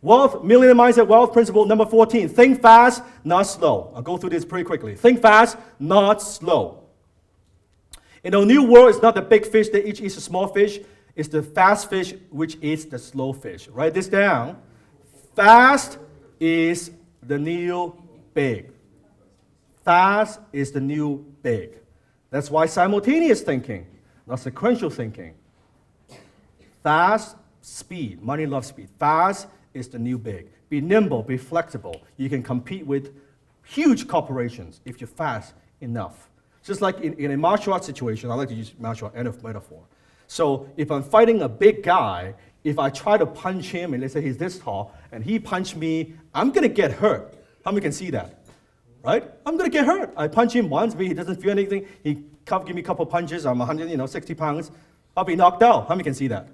Millionaire Mindset, wealth principle number 14. Think fast, not slow. I'll go through this pretty quickly. Think fast, not slow. In the new world, it's not the big fish that each eats a small fish. It's the fast fish which eats the slow fish. Write this down. Fast is the new big. Fast is the new big. That's why simultaneous thinking, not sequential thinking. Fast, speed. Money loves speed. Fast is the new big. Be nimble, be flexible. You can compete with huge corporations if you're fast enough. Just like in a martial arts situation, I like to use martial art metaphor. So if I'm fighting a big guy, if I try to punch him, and let's say he's this tall, and he punched me, I'm going to get hurt. How many can see that? Right? I'm going to get hurt. I punch him once, maybe he doesn't feel anything. He give me a couple punches, I'm 160 pounds. I'll be knocked out. How many can see that?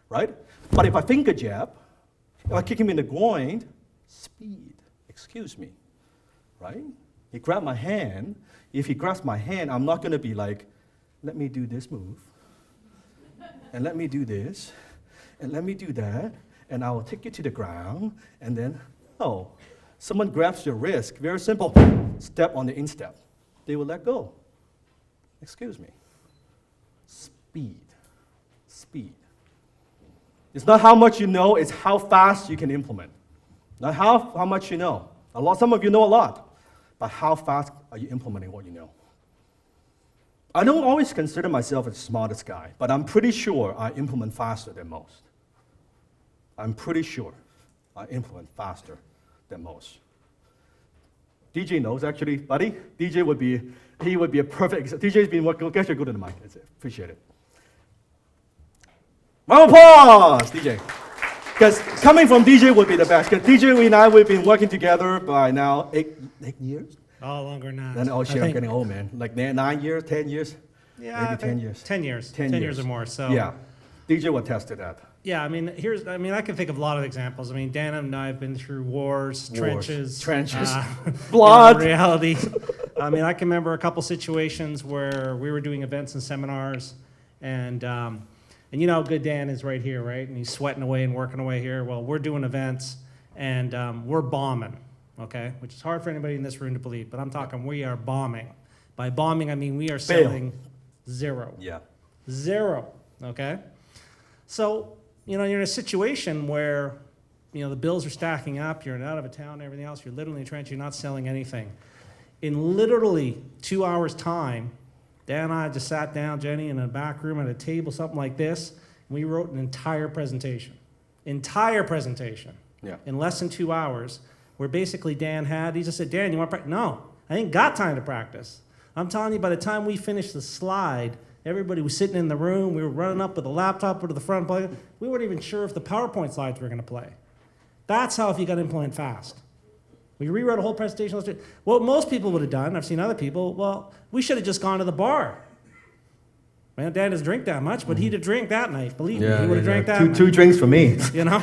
Right? But if I finger jab, if I kick him in the groin, speed, excuse me, right? He grabbed my hand. If he grabs my hand, I'm not going to be like, let me do this move, and let me do this, and let me do that, and I will take you to the ground, and then, oh, someone grabs your wrist, very simple, step on the instep. They will let go. Excuse me. Speed. Speed. It's not how much you know, it's how fast you can implement. Not how much you know. Some of you know a lot, but how fast are you implementing what you know? I don't always consider myself the smartest guy, but I'm pretty sure I implement faster than most. I'm pretty sure I implement faster than most. DJ knows, actually, buddy. DJ would be a perfect, DJ's been working, get your go to the mic, that's it, appreciate it. Round of applause, DJ. Because coming from DJ would be the best. Because DJ and I, we've been working together by now 8 years? Oh, longer than that. And oh shit, I'm getting old, man. Like 9 years, 10 years? Yeah, maybe 10 years. 10 years. 10 years or more. So yeah, DJ will attest to that. Yeah, I mean, I can think of a lot of examples. I mean, Dan and I have been through wars, trenches, blood, reality. I mean, I can remember a couple situations where we were doing events and seminars, and you know how good Dan is right here, right? And he's sweating away and working away here. Well, we're doing events, and we're bombing, okay? Which is hard for anybody in this room to believe, but I'm talking we are bombing. By bombing, I mean we are selling zero. Yeah. Zero, okay? So, you know, you're in a situation where, you know, the bills are stacking up, you're out of a town and everything else, you're literally in a trench, you're not selling anything. In literally 2 hours' time, Dan and I just sat down, Jenny, in a back room at a table, something like this, and we wrote an entire presentation. Yeah. In less than 2 hours, where basically he just said, Dan, you want to practice? No, I ain't got time to practice. I'm telling you, by the time we finished the slide, everybody was sitting in the room, we were running up with a laptop to the front, we weren't even sure if the PowerPoint slides were going to play. That's how if you got to implement fast. We rewrote a whole presentation. What most people would have done, I've seen other people, well, we should have just gone to the bar. Man, Dan doesn't drink that much, but he'd have drank that night. Believe me, he would have drank that night. Two drinks for me. You know?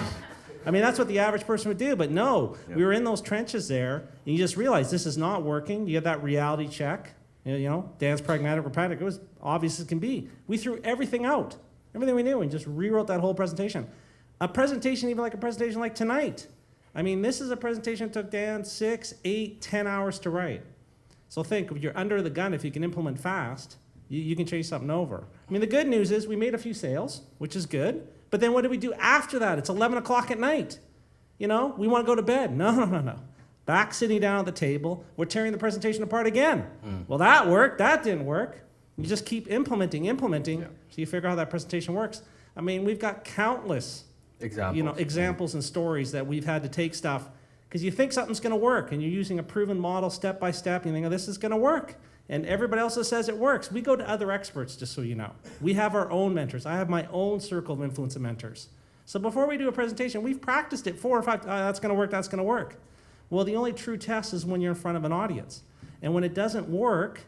I mean, that's what the average person would do, but no. We were in those trenches there, and you just realize this is not working. You have that reality check. You know, Dan's pragmatic, we're pragmatic. It was obvious as can be. We threw everything out, everything we knew, and just rewrote that whole presentation. A presentation, even like a presentation like tonight. I mean, this is a presentation that took Dan 6, 8, 10 hours to write. So think, if you're under the gun, if you can implement fast, you can chase something over. I mean, the good news is we made a few sales, which is good. But then what do we do after that? It's 11 o'clock at night. You know, we want to go to bed. No. Back sitting down at the table, we're tearing the presentation apart again. Well, that worked. That didn't work. You just keep implementing, so you figure out how that presentation works. I mean, we've got countless examples and stories that we've had to take stuff because you think something's going to work, and you're using a proven model step by step, and you think, oh, this is going to work. And everybody else that says it works. We go to other experts, just so you know. We have our own mentors. I have my own circle of influence and mentors. So before we do a presentation, we've practiced it 4 or 5 times. That's going to work. Well, the only true test is when you're in front of an audience. And when it doesn't work,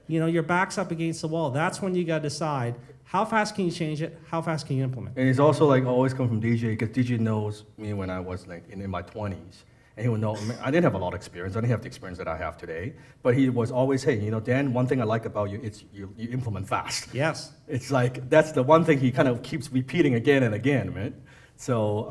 you know, your back's up against the wall. That's when you got to decide, how fast can you change it? How fast can you implement? And it's also like always come from DJ, because DJ knows me when I was like in my 20s. And he would know, I didn't have a lot of experience. I didn't have the experience that I have today. But he was always, hey, you know, Dan, one thing I like about you, it's you implement fast. Yes. It's like, that's the one thing he kind of keeps repeating again and again, right? So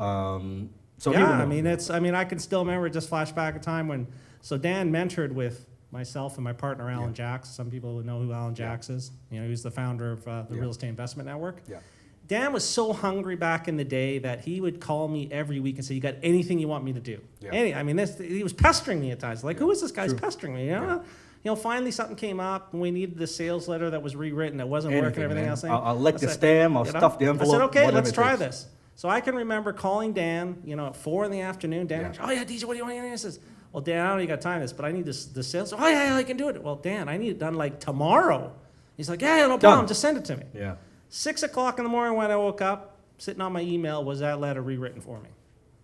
So Yeah, I mean, I can still remember, just flashback a time when, so Dan mentored with myself and my partner, Alan Jacks. Some people would know who Alan Jacks is. You know, he's the founder of the Real Estate Investment Network. Yeah. Dan was so hungry back in the day that he would call me every week and say, "You got anything you want me to do?" Yeah. He was pestering me at times. Like, who is this guy's pestering me? You know, finally something came up and we needed the sales letter that was rewritten that wasn't working, everything else. I'll lick the stamp, I'll stuff the envelope. I said, okay, let's try this. So I can remember calling Dan, you know, at 4 PM. Dan, oh yeah, DJ, what do you want? He says, well, Dan, I don't know you got time for this, but I need the sales. Oh yeah, I can do it. Well, Dan, I need it done like tomorrow. He's like, yeah, no problem, just send it to me. Yeah. 6 o'clock in the morning when I woke up, sitting on my email was that letter rewritten for me.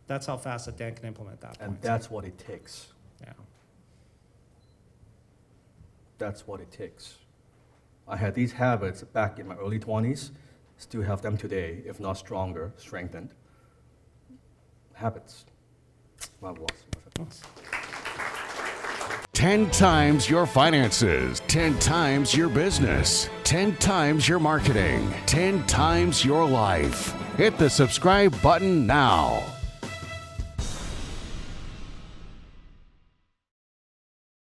That's how fast that Dan can implement that. And that's what it takes. Yeah. That's what it takes. I had these habits back in my early 20s, still have them today, if not stronger, strengthened. Habits. Marvelous. 10 times your finances, 10 times your business, 10 times your marketing, 10 times your life. Hit the subscribe button now.